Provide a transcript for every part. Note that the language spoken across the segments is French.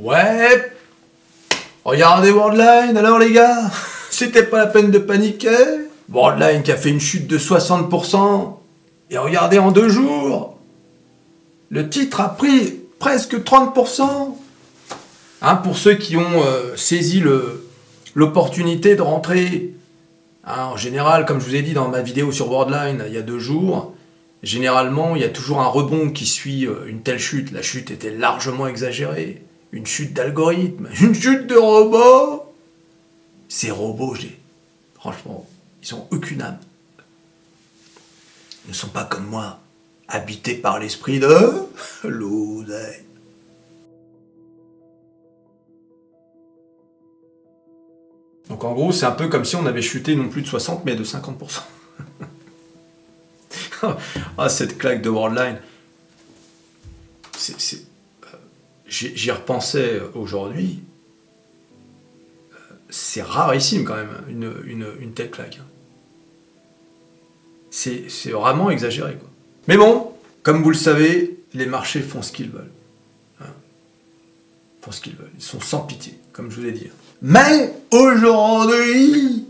Ouais. Regardez Worldline, alors les gars, c'était pas la peine de paniquer. Worldline qui a fait une chute de 60%. Et regardez en 2 jours, le titre a pris presque 30%. Hein, pour ceux qui ont saisi l'opportunité de rentrer, hein, en général, comme je vous ai dit dans ma vidéo sur Worldline il y a 2 jours, généralement il y a toujours un rebond qui suit une telle chute. La chute était largement exagérée. Une chute d'algorithme, une chute de robots. Ces robots, franchement, ils ont aucune âme. Ils ne sont pas comme moi, habités par l'esprit de l'oseille. Donc en gros, c'est un peu comme si on avait chuté non plus de 60, mais de 50%. Ah, cette claque de Worldline. J'y repensais aujourd'hui. C'est rarissime quand même, une telle claque. C'est vraiment exagéré, quoi. Mais bon, comme vous le savez, les marchés font ce qu'ils veulent. Hein, font ce qu'ils veulent. Ils sont sans pitié, comme je vous ai dit. Mais aujourd'hui,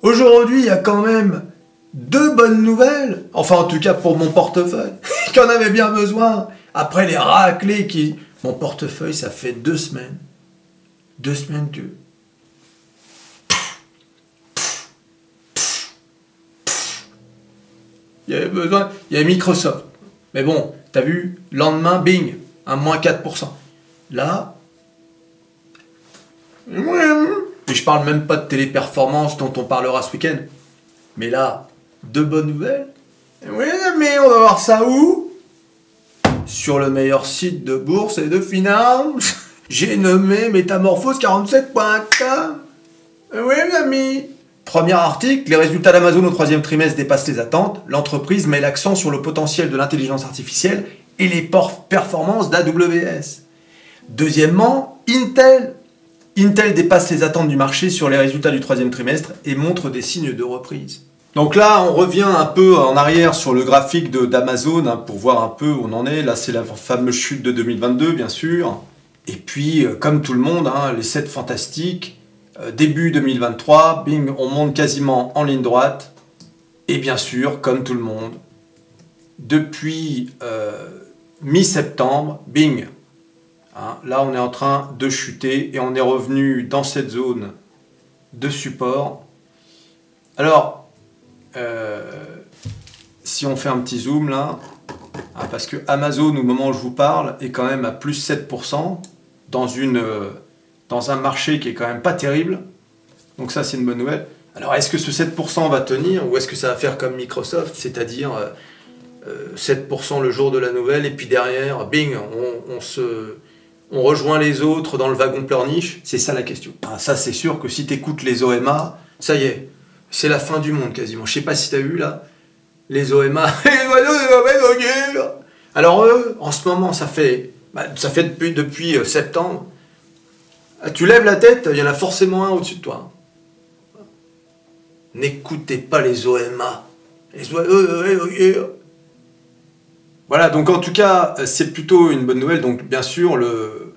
il y a quand même 2 bonnes nouvelles. Enfin, en tout cas pour mon portefeuille, qui en avait bien besoin. Après les raclés qui... Mon portefeuille, ça fait 2 semaines. 2 semaines que... Il y avait besoin... Il y avait Microsoft. Mais bon, t'as vu, lendemain, bing, un moins 4%. Là... Et je parle même pas de téléperformance dont on parlera ce week-end. Mais là, 2 bonnes nouvelles. Oui, mais on va voir ça où? Sur le meilleur site de bourse et de finance, j'ai nommé métamorphose47.com. Oui, ami. Premier article, les résultats d'Amazon au 3e trimestre dépassent les attentes. L'entreprise met l'accent sur le potentiel de l'intelligence artificielle et les performances d'AWS. Deuxièmement, Intel. Intel dépasse les attentes du marché sur les résultats du 3e trimestre et montre des signes de reprise. Donc là, on revient un peu en arrière sur le graphique d'Amazon, hein, pour voir un peu où on en est. Là, c'est la fameuse chute de 2022, bien sûr. Et puis, comme tout le monde, hein, les 7 fantastiques, début 2023, bing, on monte quasiment en ligne droite. Et bien sûr, comme tout le monde, depuis mi-septembre, bing, hein, là, on est en train de chuter et on est revenu dans cette zone de support. Alors... si on fait un petit zoom là, hein, parce que Amazon, au moment où je vous parle, est quand même à plus 7% dans un marché qui est quand même pas terrible. Donc ça, c'est une bonne nouvelle. Alors, est-ce que ce 7% va tenir ou est-ce que ça va faire comme Microsoft, c'est-à-dire 7% le jour de la nouvelle et puis derrière, bing, on rejoint les autres dans le wagon pleurniche? C'est ça la question. Ah, ça, c'est sûr que si tu écoutes les OMA, ça y est. C'est la fin du monde quasiment. Je sais pas si tu as vu là, les OMA. Alors eux, en ce moment, ça fait depuis septembre. Tu lèves la tête, il y en a forcément un au-dessus de toi. N'écoutez pas les OMA. Voilà, donc en tout cas, c'est plutôt une bonne nouvelle. Donc bien sûr, le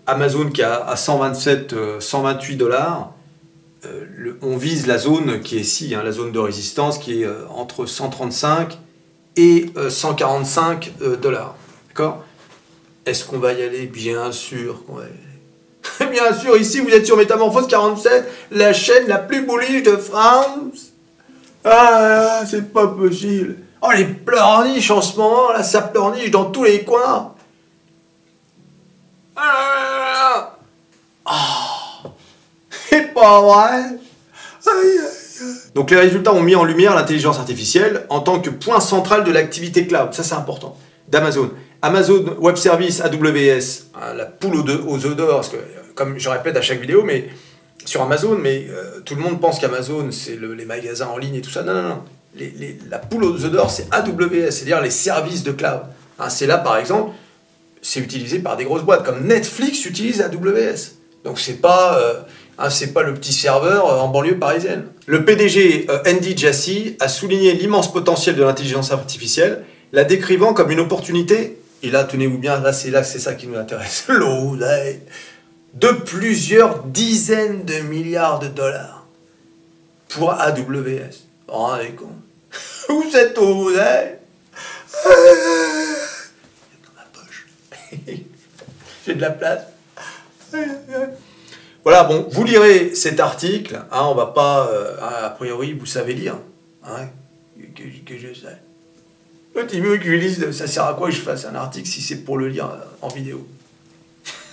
Amazon qui est à 127, 128 $. On vise la zone qui est ici, hein, la zone de résistance qui est entre 135 et 145 $. D'accord? Est-ce qu'on va y aller? Bien sûr qu'on va y aller. Bien sûr, ici vous êtes sur Métamorphose 47, la chaîne la plus bullish de France. Ah, c'est pas possible. Oh, les pleurniches en ce moment, là, ça pleurniche dans tous les coins. Ah, oh, c'est pas vrai. Aïe, aïe, aïe. Donc les résultats ont mis en lumière l'intelligence artificielle en tant que point central de l'activité cloud. Ça, c'est important. D'Amazon. Amazon Web Services, AWS, hein, la poule aux œufs d'or, parce que, comme je répète à chaque vidéo, mais sur Amazon, mais tout le monde pense qu'Amazon, c'est les magasins en ligne et tout ça. Non, non, non. La poule aux œufs d'or, c'est AWS, c'est-à-dire les services de cloud. Hein, c'est là, par exemple, c'est utilisé par des grosses boîtes, comme Netflix utilise AWS. Donc c'est pas le petit serveur en banlieue parisienne. Le PDG Andy Jassy a souligné l'immense potentiel de l'intelligence artificielle, la décrivant comme une opportunité et là, tenez-vous bien, c'est ça qui nous intéresse, l'oseille de plusieurs dizaines de milliards de dollars pour AWS. Vous vous rendez compte? Où cette oseille? Dans ma poche. J'ai de la place. Voilà, bon, vous lirez cet article, hein, on va pas, a priori, vous savez lire, hein, que je sais. L'autre, il veut que je lise, ça sert à quoi que je fasse un article si c'est pour le lire en vidéo?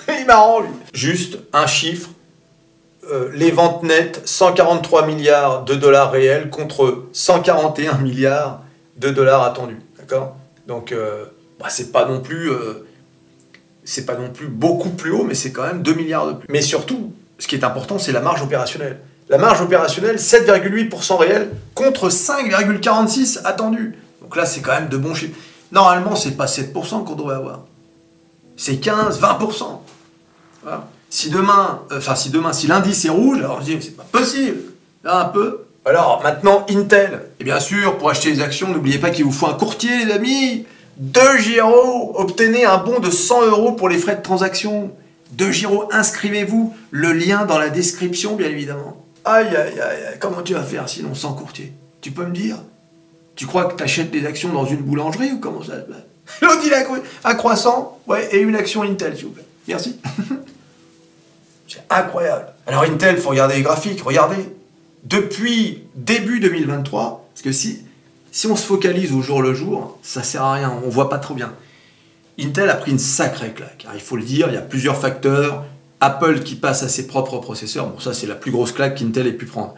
Il est marrant, lui. Juste un chiffre, les ventes nettes, 143 milliards de dollars réels contre 141 milliards de dollars attendus, d'accord? Donc, c'est pas non plus beaucoup plus haut, mais c'est quand même 2 milliards de plus. Mais surtout, ce qui est important, c'est la marge opérationnelle. La marge opérationnelle, 7,8% réel contre 5,46% attendu. Donc là, c'est quand même de bons chiffres. Normalement, c'est pas 7% qu'on devrait avoir. C'est 15, 20%. Voilà. Si l'indice est rouge, alors je dis, c'est pas possible. Là, un peu. Alors, maintenant, Intel. Et bien sûr, pour acheter les actions, n'oubliez pas qu'il vous faut un courtier, les amis. DeGiro, obtenez un bon de 100 € pour les frais de transaction. DeGiro, inscrivez-vous. Le lien dans la description, bien évidemment. Aïe, aïe, aïe, comment tu vas faire sinon sans courtier? Tu peux me dire? Tu crois que tu achètes des actions dans une boulangerie ou comment ça se passe? L'autre, il a un croissant, ouais, et une action Intel, s'il vous plaît. Merci. C'est incroyable. Alors Intel, il faut regarder les graphiques. Regardez, depuis début 2023, parce que si on se focalise au jour le jour, ça sert à rien, on voit pas trop bien. Intel a pris une sacrée claque. Alors, il faut le dire, il y a plusieurs facteurs. Apple qui passe à ses propres processeurs, bon ça c'est la plus grosse claque qu'Intel ait pu prendre.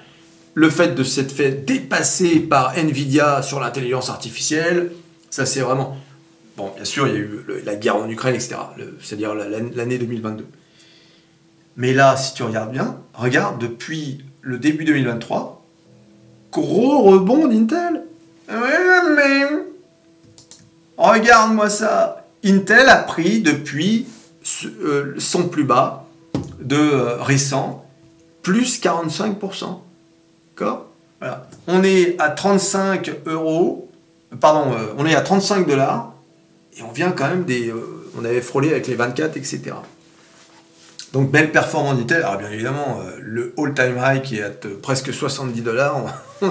Le fait de s'être fait dépasser par Nvidia sur l'intelligence artificielle, ça c'est vraiment... Bon, bien sûr, il y a eu la guerre en Ukraine, etc. C'est-à-dire l'année 2022. Mais là, si tu regardes bien, regarde, depuis le début 2023, gros rebond d'Intel. Regarde-moi ça. Intel a pris depuis son plus bas récent, plus 45%. D'accord? Voilà. On est à 35 €, pardon, on est à 35 $, et on vient quand même on avait frôlé avec les 24, etc. Donc belle performance d'Intel. Alors bien évidemment, le all-time high qui est à presque 70 $,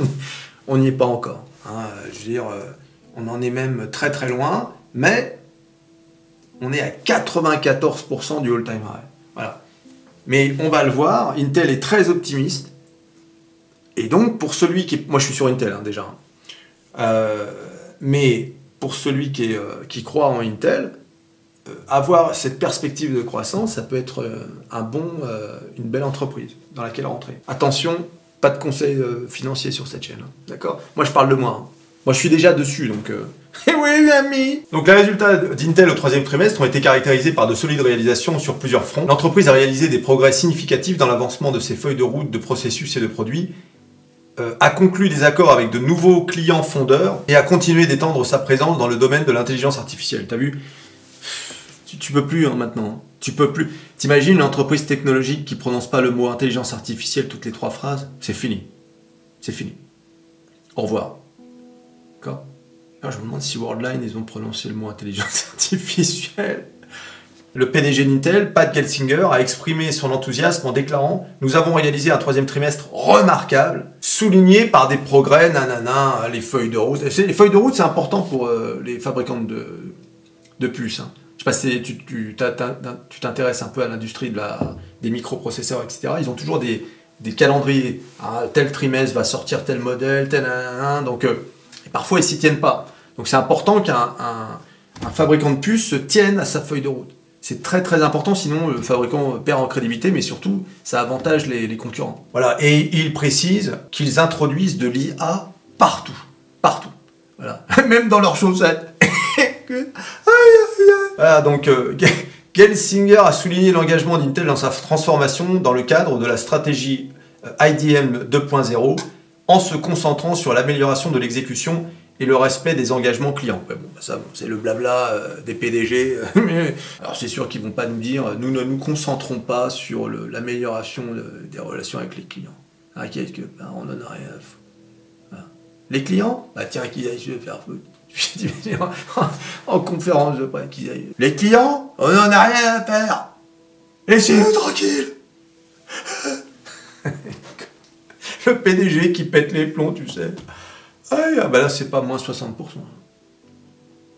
on n'y est pas encore. Hein. Je veux dire, on en est même très très loin, mais on est à 94% du all-time high. Voilà. Mais on va le voir, Intel est très optimiste. Et donc, pour celui qui est... Moi, je suis sur Intel, hein, déjà. Mais pour celui qui croit en Intel, avoir cette perspective de croissance, ça peut être une belle entreprise dans laquelle rentrer. Attention, pas de conseils financiers sur cette chaîne. Hein, d'accord? Moi, je parle de moi. Hein. Moi, je suis déjà dessus, donc... oui, ami. Donc, les résultats d'Intel au troisième trimestre ont été caractérisés par de solides réalisations sur plusieurs fronts. L'entreprise a réalisé des progrès significatifs dans l'avancement de ses feuilles de route, de processus et de produits, a conclu des accords avec de nouveaux clients fondeurs et a continué d'étendre sa présence dans le domaine de l'intelligence artificielle. T'as vu? Tu peux plus hein, maintenant. Tu peux plus. T'imagines une entreprise technologique qui prononce pas le mot intelligence artificielle toutes les 3 phrases? C'est fini. C'est fini. Au revoir. D'accord? Alors, je me demande si Worldline, ils ont prononcé le mot intelligence artificielle. Le PDG d'Intel, Pat Gelsinger, a exprimé son enthousiasme en déclarant « Nous avons réalisé un troisième trimestre remarquable, souligné par des progrès, nanana, les feuilles de route. » Les feuilles de route, c'est important pour les fabricants de puces. Hein. Je sais pas si tu t'intéresses un peu à l'industrie des microprocesseurs, etc. Ils ont toujours des calendriers. Hein, tel trimestre va sortir tel modèle, tel nanana. Donc, et parfois, ils s'y tiennent pas. Donc, c'est important qu'un fabricant de puces se tienne à sa feuille de route. C'est très très important, sinon le fabricant perd en crédibilité, mais surtout, ça avantage les concurrents. Voilà. Et ils précisent qu'ils introduisent de l'IA partout. Partout. Voilà. Même dans leurs chaussettes. Voilà, donc Gelsinger a souligné l'engagement d'Intel dans sa transformation dans le cadre de la stratégie IDM 2.0 en se concentrant sur l'amélioration de l'exécution et le respect des engagements clients. Ouais, bon, ça, c'est le blabla des PDG. Alors c'est sûr qu'ils vont pas nous dire nous ne nous concentrons pas sur l'amélioration des relations avec les clients. Ah, on en a rien à foutre. Voilà. Les clients, bah tiens, qu'ils aillent se faire foutre. Je dis, en conférence de presse, les clients, on n'en a rien à faire. Laissez-nous tranquille. Le PDG qui pète les plombs, tu sais. Ah bah là, c'est pas moins 60%.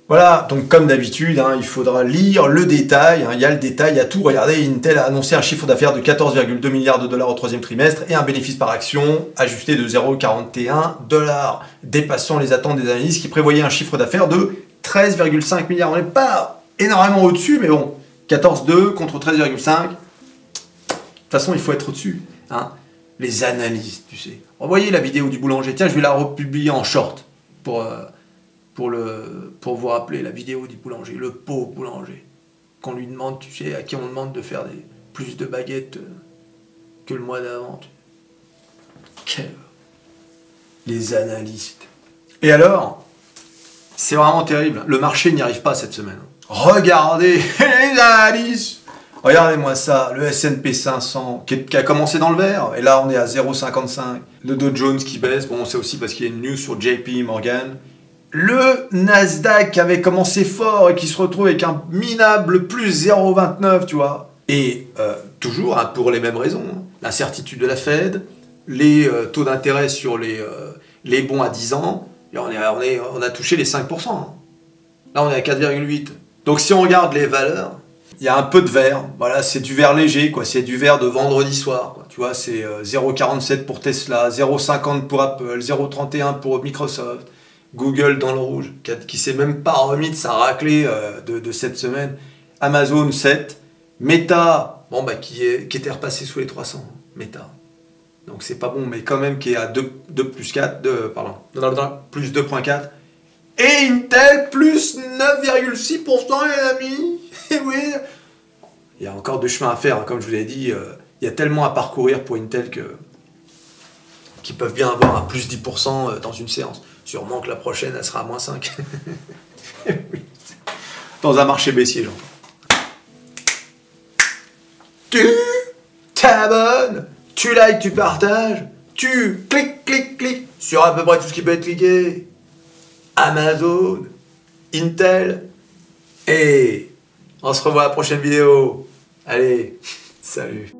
Voilà, donc comme d'habitude, hein, il faudra lire le détail. Hein, il y a le détail, il y a tout. Regardez, Intel a annoncé un chiffre d'affaires de 14,2 milliards de dollars au troisième trimestre et un bénéfice par action ajusté de 0,41 $, dépassant les attentes des analystes qui prévoyaient un chiffre d'affaires de 13,5 milliards. On n'est pas énormément au-dessus, mais bon, 14,2 contre 13,5. De toute façon, il faut être au-dessus. Hein. Les analystes, tu sais. Envoyez la vidéo du boulanger. Tiens, je vais la republier en short pour vous rappeler la vidéo du boulanger, le pauvre boulanger. Qu'on lui demande, tu sais, à qui on demande de faire plus de baguettes que le mois d'avant. Les analystes. Et alors, c'est vraiment terrible. Le marché n'y arrive pas cette semaine. Regardez les analystes. Regardez-moi ça, le S&P 500 qui a commencé dans le vert, et là on est à 0,55. Le Dow Jones qui baisse, bon c'est aussi parce qu'il y a une news sur JP Morgan. Le Nasdaq qui avait commencé fort et qui se retrouve avec un minable plus 0,29, tu vois. Et toujours hein, pour les mêmes raisons. Hein. L'incertitude de la Fed, les taux d'intérêt sur les bons à 10 ans, et on a touché les 5%. Hein. Là on est à 4,8. Donc si on regarde les valeurs, il y a un peu de vert, voilà, c'est du vert léger, quoi. C'est du vert de vendredi soir, quoi. Tu vois, c'est 0,47 pour Tesla, 0,50 pour Apple, 0,31 pour Microsoft, Google dans le rouge, qui s'est même pas remis de sa raclée de cette semaine, Amazon 7, Meta, bon bah qui était repassé sous les 300, Meta. Donc c'est pas bon, mais quand même qui est à 2 plus 4, plus 2,4. Et Intel plus 9,6%, les amis. Et oui. Il y a encore du chemin à faire, hein. Comme je vous l'ai dit, il y a tellement à parcourir pour Intel qu'ils peuvent bien avoir un plus 10% dans une séance. Sûrement que la prochaine, elle sera à moins 5. Oui. Dans un marché baissier, j'entends. Tu t'abonnes, tu likes, tu partages, tu cliques sur à peu près tout ce qui peut être cliqué. Amazon, Intel, et on se revoit à la prochaine vidéo. Allez, salut.